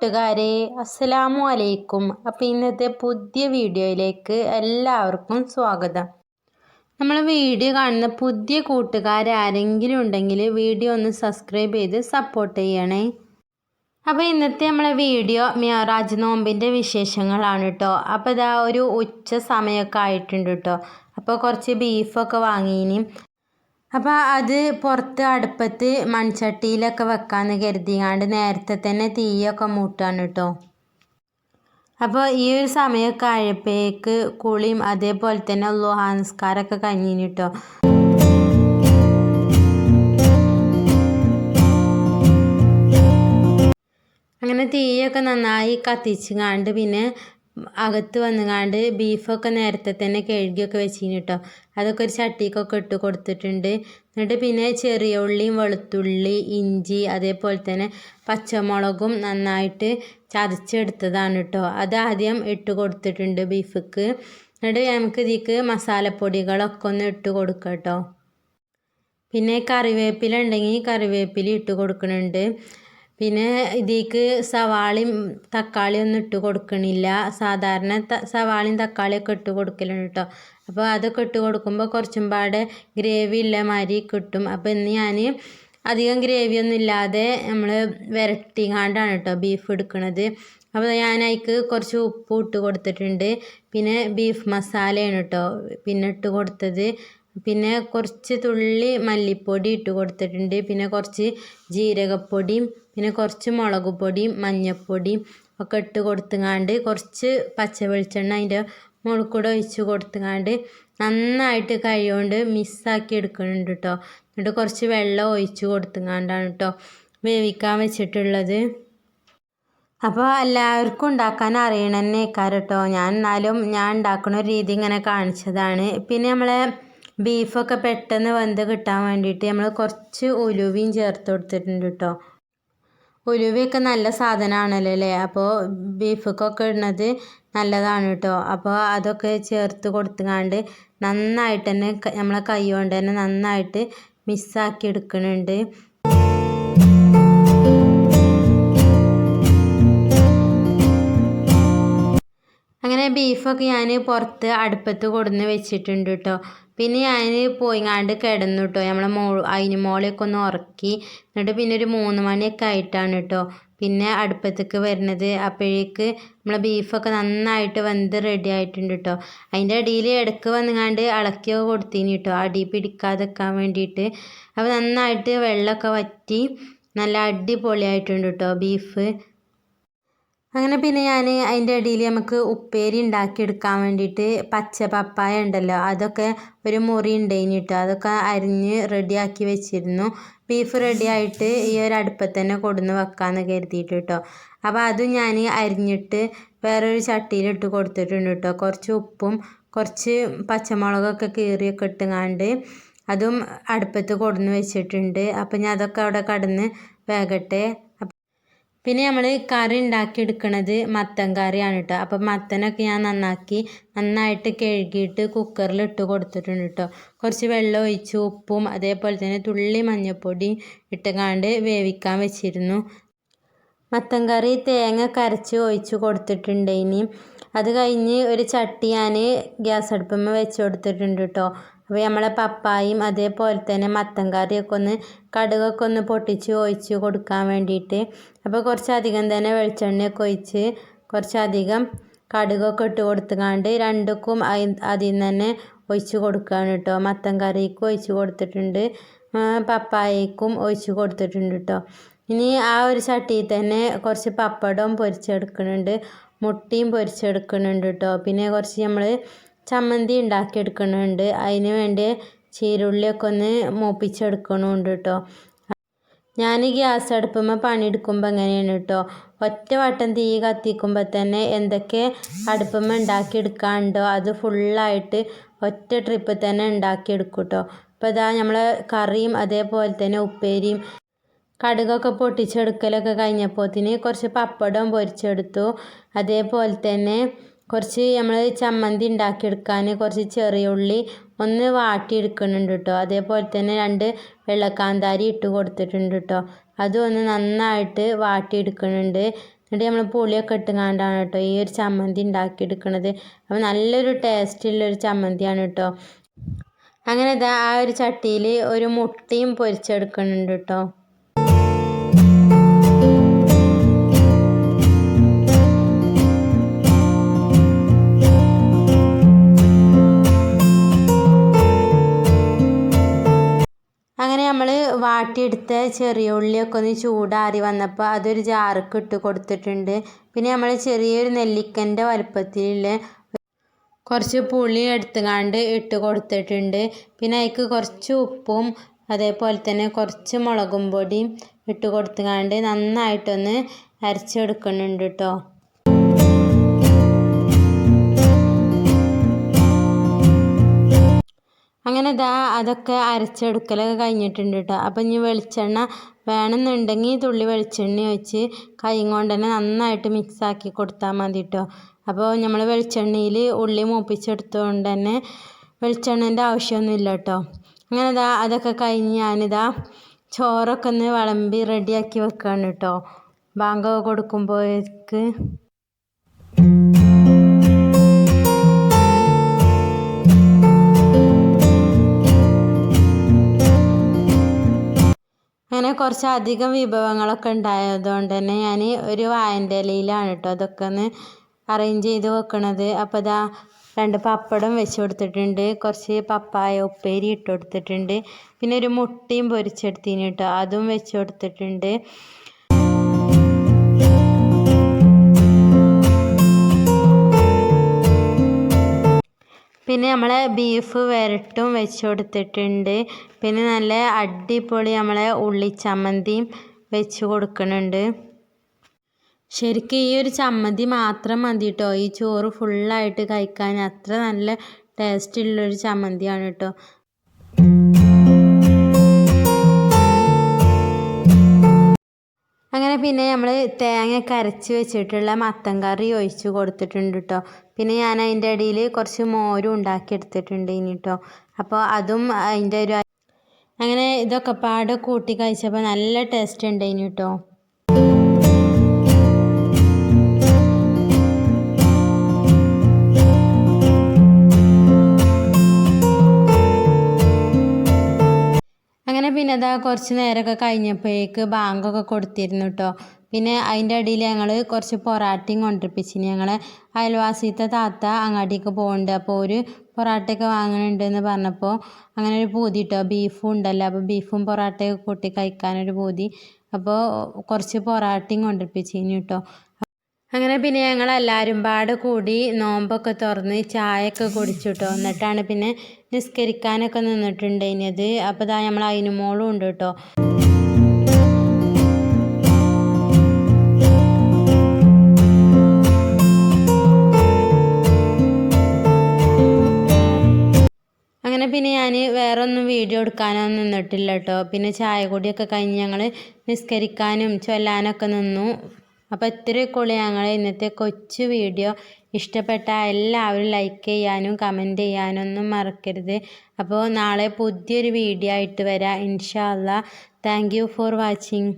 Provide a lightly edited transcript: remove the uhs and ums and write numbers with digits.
കൂട്ടുകാരെ അസ്സലാമു അലൈക്കും. അപ്പോൾ ഇന്നത്തെ പുതിയ വീഡിയോയിലേക്ക് എല്ലാവർക്കും സ്വാഗതം. നമ്മൾ വീഡിയോ കാണുന്ന പുതിയ കൂട്ടുകാരാരെങ്കിലും ഉണ്ടെങ്കിൽ വീഡിയോ ഒന്ന് സബ്സ്ക്രൈബ് ചെയ്ത് സപ്പോർട്ട് ചെയ്യണേ. അപ്പോൾ ഇന്നത്തെ നമ്മളെ വീഡിയോ മിഅ്റാജ് നോമ്പിൻ്റെ വിശേഷങ്ങളാണ് കേട്ടോ. അപ്പോൾ ഇതാ ഒരു ഉച്ച സമയമൊക്കെ ആയിട്ടുണ്ട് കേട്ടോ. അപ്പോൾ കുറച്ച് ബീഫൊക്കെ വാങ്ങിയിനി. അപ്പോൾ അത് പുറത്ത് അടുപ്പത്ത് മൺചട്ടിയിലൊക്കെ വെക്കാമെന്ന് കരുതിയാണ്ട് നേരത്തെ തന്നെ തീയൊക്കെ മൂട്ടാണ് കേട്ടോ. അപ്പോൾ ഈ ഒരു സമയമൊക്കെ ആയപ്പോഴേക്ക് കുളിയും അതേപോലെ തന്നെ ളുഹാ നിസ്കാരമൊക്കെ കഴിഞ്ഞിന് കേട്ടോ. അങ്ങനെ തീയൊക്കെ നന്നായി കത്തിച്ചുകാണ്ട് പിന്നെ അകത്ത് വന്നുകാണ്ട് ബീഫൊക്കെ നേരത്തെ തന്നെ കഴുകിയൊക്കെ വെച്ചിന് കേട്ടോ. അതൊക്കെ ഒരു ചട്ടിക്കൊക്കെ ഇട്ട് കൊടുത്തിട്ടുണ്ട്. എന്നിട്ട് പിന്നെ ചെറിയ ഉള്ളിയും വെളുത്തുള്ളി ഇഞ്ചി അതേപോലെ തന്നെ പച്ചമുളകും നന്നായിട്ട് ചതച്ചെടുത്തതാണ് കേട്ടോ. അത് ആദ്യം ഇട്ട് കൊടുത്തിട്ടുണ്ട് ബീഫിക്ക്. എന്നിട്ട് നമുക്ക് ഇതിക്ക് മസാലപ്പൊടികളൊക്കെ ഒന്ന് ഇട്ട് കൊടുക്കാം കേട്ടോ. പിന്നെ കറിവേപ്പില ഉണ്ടെങ്കിൽ കറിവേപ്പില ഇട്ട് കൊടുക്കുന്നുണ്ട്. പിന്നെ ഇതിക്ക് സവാളയും തക്കാളിയും ഒന്നും ഇട്ട് കൊടുക്കണില്ല. സാധാരണ സവാളയും തക്കാളിയൊക്കെ ഇട്ട് കൊടുക്കലുണ്ട് കേട്ടോ. അപ്പോൾ അതൊക്കെ ഇട്ട് കൊടുക്കുമ്പോൾ കുറച്ചും പാടെ ഗ്രേവി ഉള്ള മാതിരി കിട്ടും. അപ്പോൾ ഇന്ന് ഞാൻ അധികം ഗ്രേവിയൊന്നും ഇല്ലാതെ നമ്മൾ വരട്ടിക്കാണ്ടാണ് കേട്ടോ ബീഫ് എടുക്കുന്നത്. അപ്പോൾ ഞാൻ അതിക്ക് കുറച്ച് ഉപ്പ് ഇട്ട് കൊടുത്തിട്ടുണ്ട്. പിന്നെ ബീഫ് മസാലയാണ് കേട്ടോ പിന്നെ ഇട്ട് കൊടുത്തത്. പിന്നെ കുറച്ച് തുള്ളി മല്ലിപ്പൊടി ഇട്ട് കൊടുത്തിട്ടുണ്ട്. പിന്നെ കുറച്ച് ജീരകപ്പൊടിയും പിന്നെ കുറച്ച് മുളക് പൊടിയും മഞ്ഞൾപ്പൊടിയും ഒക്കെ ഇട്ട് കൊടുത്തുങ്ങാണ്ട് കുറച്ച് പച്ച വെളിച്ചെണ്ണ അതിൻ്റെ മുകളിൽ കൂടെ ഒഴിച്ച് കൊടുത്തുങ്ങാണ്ട് നന്നായിട്ട് കൈകൊണ്ട് മിക്സാക്കി എടുക്കുന്നുണ്ട് കേട്ടോ. എന്നിട്ട് കുറച്ച് വെള്ളം ഒഴിച്ച് കൊടുത്തുങ്ങാണ്ടാണ് കേട്ടോ വേവിക്കാൻ വെച്ചിട്ടുള്ളത്. അപ്പോൾ എല്ലാവർക്കും ഉണ്ടാക്കാൻ അറിയണമെന്നേ കേട്ടോ. എന്നാലും ഞാൻ ഉണ്ടാക്കുന്ന ഒരു രീതി ഇങ്ങനെ കാണിച്ചതാണ്. പിന്നെ നമ്മളെ ബീഫൊക്കെ പെട്ടെന്ന് വെന്ത് കിട്ടാൻ വേണ്ടിയിട്ട് നമ്മൾ കുറച്ച് ഉലുവയും ചേർത്ത് കൊടുത്തിട്ടുണ്ട് കേട്ടോ. ഉലുവയൊക്കെ നല്ല സാധനമാണല്ലോ അല്ലേ. അപ്പോൾ ബീഫൊക്കെ ഇടുന്നത് നല്ലതാണ് കേട്ടോ. അപ്പോൾ അതൊക്കെ ചേർത്ത് കൊടുത്തുകൊണ്ട് നന്നായിട്ട് തന്നെ നമ്മളെ കൈ കൊണ്ട് തന്നെ നന്നായിട്ട് മിക്സാക്കി എടുക്കുന്നുണ്ട്. അങ്ങനെ ബീഫൊക്കെ ഞാൻ പുറത്ത് അടുപ്പത്ത് കൊടുന്ന് വെച്ചിട്ടുണ്ട് കേട്ടോ. പിന്നെ ഞാൻ പോയിങ്ങാണ്ട് കിടന്നു കേട്ടോ. നമ്മളെ അതിന് മോളെയൊക്കെ ഒന്ന് ഉറക്കി. എന്നിട്ട് പിന്നെ ഒരു 3 മണിയൊക്കെ ആയിട്ടാണ് കേട്ടോ പിന്നെ അടുപ്പത്തേക്ക് വരുന്നത്. അപ്പോഴേക്ക് നമ്മളെ ബീഫൊക്കെ നന്നായിട്ട് വെന്ത് റെഡി ആയിട്ടുണ്ട് കേട്ടോ. അതിൻ്റെ അടിയിൽ ഇടയ്ക്ക് വന്നുകാണ്ട് ഇളക്കിയൊക്കെ കൊടുത്തിന് കേട്ടോ അടി പിടിക്കാതെക്കാൻ വേണ്ടിയിട്ട്. അപ്പോൾ നന്നായിട്ട് വെള്ളമൊക്കെ വറ്റി നല്ല അടിപൊളിയായിട്ടുണ്ട് കേട്ടോ ബീഫ്. അങ്ങനെ പിന്നെ ഞാൻ അതിൻ്റെ ഇടയിൽ നമുക്ക് ഉപ്പേരി ഉണ്ടാക്കിയെടുക്കാൻ വേണ്ടിയിട്ട് പച്ച പപ്പായ ഉണ്ടല്ലോ അതൊക്കെ ഒരു മുറി ഉണ്ടായിന് കേട്ടോ. അതൊക്കെ അരിഞ്ഞ് റെഡിയാക്കി വെച്ചിരുന്നു. ബീഫ് റെഡിയായിട്ട് ഈ ഒരു അടുപ്പത്ത് തന്നെ കൊടുന്ന് വെക്കാമെന്ന് കരുതിയിട്ട് കേട്ടോ. അപ്പോൾ അതും ഞാൻ അരിഞ്ഞിട്ട് വേറൊരു ചട്ടിയിലിട്ട് കൊടുത്തിട്ടുണ്ട് കേട്ടോ. കുറച്ച് ഉപ്പും കുറച്ച് പച്ചമുളകൊക്കെ കീറിയൊക്കെ ഇട്ടുങ്ങാണ്ട് അതും അടുപ്പത്ത് കൊടുന്ന് വെച്ചിട്ടുണ്ട്. അപ്പം ഞാൻ അതൊക്കെ അവിടെ കടന്ന് വേകട്ടെ. പിന്നെ നമ്മൾ കറി ഉണ്ടാക്കിയെടുക്കണത് മത്തൻ കറിയാണ് കേട്ടോ. അപ്പം മത്തനൊക്കെ ഞാൻ നന്നായിട്ട് കഴുകിയിട്ട് കുക്കറിൽ ഇട്ട് കൊടുത്തിട്ടുണ്ട് കേട്ടോ. കുറച്ച് വെള്ളം ഒഴിച്ച് ഉപ്പും അതേപോലെ തന്നെ തുള്ളി മഞ്ഞൾപ്പൊടി ഇട്ടുകാണ്ട് വേവിക്കാൻ വെച്ചിരുന്നു. മത്തൻ കറി തേങ്ങ കരച്ച് ഒഴിച്ച് കൊടുത്തിട്ടുണ്ട്. ഇനി അത് കഴിഞ്ഞ് ഒരു ചട്ടി ഞാൻ ഗ്യാസ് അടുപ്പുമ്മ വെച്ച് കൊടുത്തിട്ടുണ്ട് കേട്ടോ. അപ്പോൾ നമ്മളെ പപ്പായും അതേപോലെ തന്നെ മത്തൻ കറിയൊക്കെ ഒന്ന് കടുകൊക്കെ ഒന്ന് പൊട്ടിച്ച് ഒഴിച്ച് കൊടുക്കാൻ വേണ്ടിയിട്ട്. അപ്പോൾ കുറച്ചധികം തന്നെ വെളിച്ചെണ്ണയൊക്കെ ഒഴിച്ച് കുറച്ചധികം കടുകൊക്കെ ഇട്ട് കൊടുത്തുകൊണ്ട് രണ്ടുക്കും അതിൽ നിന്ന് തന്നെ ഒഴിച്ച് കൊടുക്കുകയാണ് കേട്ടോ. മത്തൻ കറിക്കും ഒഴിച്ച് കൊടുത്തിട്ടുണ്ട് പപ്പായക്കും ഒഴിച്ച് കൊടുത്തിട്ടുണ്ട് കേട്ടോ. ഇനി ആ ഒരു ചട്ടിയിൽ തന്നെ കുറച്ച് പപ്പടവും പൊരിച്ചെടുക്കുന്നുണ്ട് മുട്ടയും പൊരിച്ചെടുക്കുന്നുണ്ട് കേട്ടോ. പിന്നെ കുറച്ച് നമ്മൾ ചമ്മന്തി ഉണ്ടാക്കിയെടുക്കുന്നുണ്ട്. അതിന് വേണ്ടി ചീരുള്ളിയൊക്കെ ഒന്ന് മൂപ്പിച്ചെടുക്കണമുണ്ട് കേട്ടോ. ഞാൻ ഗ്യാസ് അടുപ്പുമ്മ പണിയെടുക്കുമ്പോൾ എങ്ങനെയാണ് കേട്ടോ ഒറ്റ വട്ടം തീ കത്തിക്കുമ്പോൾ തന്നെ എന്തൊക്കെ അടുപ്പുമ്മ ഉണ്ടാക്കിയെടുക്കാനുണ്ടോ അത് ഫുള്ളായിട്ട് ഒറ്റ ട്രിപ്പ് തന്നെ ഉണ്ടാക്കിയെടുക്കും കേട്ടോ. അപ്പോൾ ഇതാ നമ്മളെ കറിയും അതേപോലെ തന്നെ ഉപ്പേരിയും കടുകൊക്കെ പൊട്ടിച്ചെടുക്കലൊക്കെ കഴിഞ്ഞപ്പോഴത്തേന് കുറച്ച് പപ്പടം പൊരിച്ചെടുത്തു. അതേപോലെ തന്നെ കുറച്ച് നമ്മൾ ചമ്മന്തി ഉണ്ടാക്കിയെടുക്കാൻ കുറച്ച് ചെറിയ ഉള്ളി ഒന്ന് വാട്ടിയെടുക്കുന്നുണ്ട് കേട്ടോ. അതേപോലെ തന്നെ 2 വെള്ളക്കാന്താരി ഇട്ട് കൊടുത്തിട്ടുണ്ട് കേട്ടോ. അതും ഒന്ന് നന്നായിട്ട് വാട്ടിയെടുക്കുന്നുണ്ട്. എന്നിട്ട് നമ്മൾ പുളിയൊക്കെ ഇട്ടുകൊണ്ടാണ് കേട്ടോ ഈ ഒരു ചമ്മന്തി ഉണ്ടാക്കിയെടുക്കുന്നത്. അപ്പോൾ നല്ലൊരു ടേസ്റ്റുള്ളൊരു ചമ്മന്തിയാണ് കേട്ടോ. അങ്ങനെ ഇതാ ആ ഒരു ചട്ടിയിൽ ഒരു മുട്ടയും പൊരിച്ചെടുക്കുന്നുണ്ട് കേട്ടോ. അങ്ങനെ നമ്മൾ വാട്ടിയെടുത്ത ചെറിയ ഉള്ളിയൊക്കെ ഒന്ന് ചൂടാറി വന്നപ്പോൾ അതൊരു ജാർക്ക് ഇട്ട് കൊടുത്തിട്ടുണ്ട്. പിന്നെ നമ്മൾ ചെറിയൊരു നെല്ലിക്കൻ്റെ വലുപ്പത്തിലുള്ള കുറച്ച് പുളി എടുത്തുകൊണ്ട് ഇട്ട് കൊടുത്തിട്ടുണ്ട്. പിന്നെ അതിക്ക് കുറച്ച് ഉപ്പും അതേപോലെ തന്നെ കുറച്ച് മുളകും പൊടിയും ഇട്ട് കൊടുത്തുകൊണ്ട് നന്നായിട്ടൊന്ന് അരച്ചെടുക്കുന്നുണ്ട് കേട്ടോ. അങ്ങനെ ഇതാ അതൊക്കെ അരച്ചെടുക്കലൊക്കെ കഴിഞ്ഞിട്ടുണ്ട് കേട്ടോ. അപ്പം ഇനി വെളിച്ചെണ്ണ വേണമെന്നുണ്ടെങ്കിൽ തുള്ളി വെളിച്ചെണ്ണ ഒഴിച്ച് കൈ കൊണ്ട് തന്നെ നന്നായിട്ട് മിക്സാക്കി കൊടുത്താൽ മതി കേട്ടോ. അപ്പോൾ നമ്മൾ വെളിച്ചെണ്ണയിൽ ഉള്ളി മൂപ്പിച്ചെടുത്തുകൊണ്ട് തന്നെ വെളിച്ചെണ്ണേൻ്റെ ആവശ്യമൊന്നുമില്ല കേട്ടോ. അങ്ങനെ ഇതാ അതൊക്കെ കഴിഞ്ഞ് ഞാനിതാ ചോറൊക്കെ ഒന്ന് വിളമ്പി റെഡിയാക്കി വെക്കുകയാണ് കേട്ടോ ബാങ്കൊക്കെ കൊടുക്കുമ്പോഴേക്ക്. അങ്ങനെ കുറച്ചധികം വിഭവങ്ങളൊക്കെ ഉണ്ടായതുകൊണ്ട് തന്നെ ഞാൻ ഒരു വാഴൻ്റെ ഇലയിലാണ് കേട്ടോ അതൊക്കെ ഒന്ന് അറേഞ്ച് ചെയ്ത് വെക്കണത്. അപ്പോൾ ഇതാ 2 പപ്പടം വെച്ച് കൊടുത്തിട്ടുണ്ട്, കുറച്ച് പപ്പായ ഉപ്പേരി ഇട്ട് കൊടുത്തിട്ടുണ്ട്, പിന്നെ ഒരു മുട്ടയും പൊരിച്ചെടുത്തിന് കേട്ടോ അതും വെച്ച് കൊടുത്തിട്ടുണ്ട്. പിന്നെ നമ്മളെ ബീഫ് വരട്ടും വെച്ച് കൊടുത്തിട്ടുണ്ട്. പിന്നെ നല്ല അടിപൊളി നമ്മളെ ഉള്ളിച്ചമ്മന്തിയും വെച്ച് കൊടുക്കുന്നുണ്ട്. ശരിക്കും ഈ ഒരു ചമ്മന്തി മാത്രം മതി കേട്ടോ ഈ ചോറ് ഫുള്ളായിട്ട് കഴിക്കാൻ. അത്ര നല്ല ടേസ്റ്റുള്ളൊരു ചമ്മന്തിയാണ് കേട്ടോ. അങ്ങനെ പിന്നെ നമ്മൾ തേങ്ങയൊക്കെ അരച്ച് വെച്ചിട്ടുള്ള മത്തൻ കറി ഒഴിച്ച് കൊടുത്തിട്ടുണ്ട് കേട്ടോ. പിന്നെ ഞാൻ അതിൻ്റെ ഇടയിൽ കുറച്ച് മോരും ഉണ്ടാക്കിയെടുത്തിട്ടുണ്ട് ഇനി കേട്ടോ. അപ്പോൾ അതും അതിൻ്റെ ഒരു അങ്ങനെ ഇതൊക്കെ പാടെ കൂട്ടി കഴിച്ചപ്പോൾ നല്ല ടേസ്റ്റ് ഉണ്ട് ഇനി കേട്ടോ. അങ്ങനെ പിന്നെ അതാ കുറച്ച് നേരമൊക്കെ കഴിഞ്ഞപ്പോഴേക്ക് ബാങ്കൊക്കെ കൊടുത്തിരുന്നു കേട്ടോ. പിന്നെ അതിൻ്റെ ഇടയിൽ ഞങ്ങൾ കുറച്ച് പൊറാട്ടയും കൊണ്ടിരിപ്പിച്ചിന്. ഞങ്ങളെ അയൽവാസിത്തെ താത്ത അങ്ങാടിക്ക് പോകുന്നുണ്ട്. അപ്പോൾ ഒരു പൊറാട്ടയൊക്കെ വാങ്ങുന്നുണ്ടെന്ന് പറഞ്ഞപ്പോൾ അങ്ങനെ ഒരു പൂതി കേട്ടോ. ബീഫും ഉണ്ടല്ലോ, അപ്പോൾ ബീഫും പൊറാട്ടയൊക്കെ കൂട്ടി കഴിക്കാനൊരു പൂതി. അപ്പോൾ കുറച്ച് പൊറാട്ടയും കൊണ്ടിരിപ്പിച്ചിന് കേട്ടോ. അങ്ങനെ പിന്നെ ഞങ്ങളെല്ലാവരും പാടെ കൂടി നോമ്പൊക്കെ തുറന്ന് ചായയൊക്കെ കുടിച്ചു കേട്ടോ. എന്നിട്ടാണ് പിന്നെ നിസ്കരിക്കാനൊക്കെ നിന്നിട്ടുണ്ടായിരുന്നത്. അപ്പോൾ ഇതാ നമ്മൾ അതിനുമോളും ഉണ്ട് കേട്ടോ. അങ്ങനെ പിന്നെ ഞാൻ വേറെ ഒന്നും വീഡിയോ എടുക്കാനൊന്നും നിന്നിട്ടില്ല കേട്ടോ. പിന്നെ ചായ കൂടിയൊക്കെ കഴിഞ്ഞ് ഞങ്ങൾ നിസ്കരിക്കാനും ചൊല്ലാനൊക്കെ നിന്നു. അപ്പോൾ ഇത്രയൊക്കെ ഉള്ളൂ ഞങ്ങളെ ഇന്നത്തെ കൊച്ചു വീഡിയോ. ഇഷ്ടപ്പെട്ട എല്ലാവരും ലൈക്ക് ചെയ്യാനും കമൻറ്റ് ചെയ്യാനൊന്നും മറക്കരുത്. അപ്പോൾ നാളെ പുതിയൊരു വീഡിയോ ആയിട്ട് വരാം ഇൻഷാ അല്ലാ. Thank you for watching.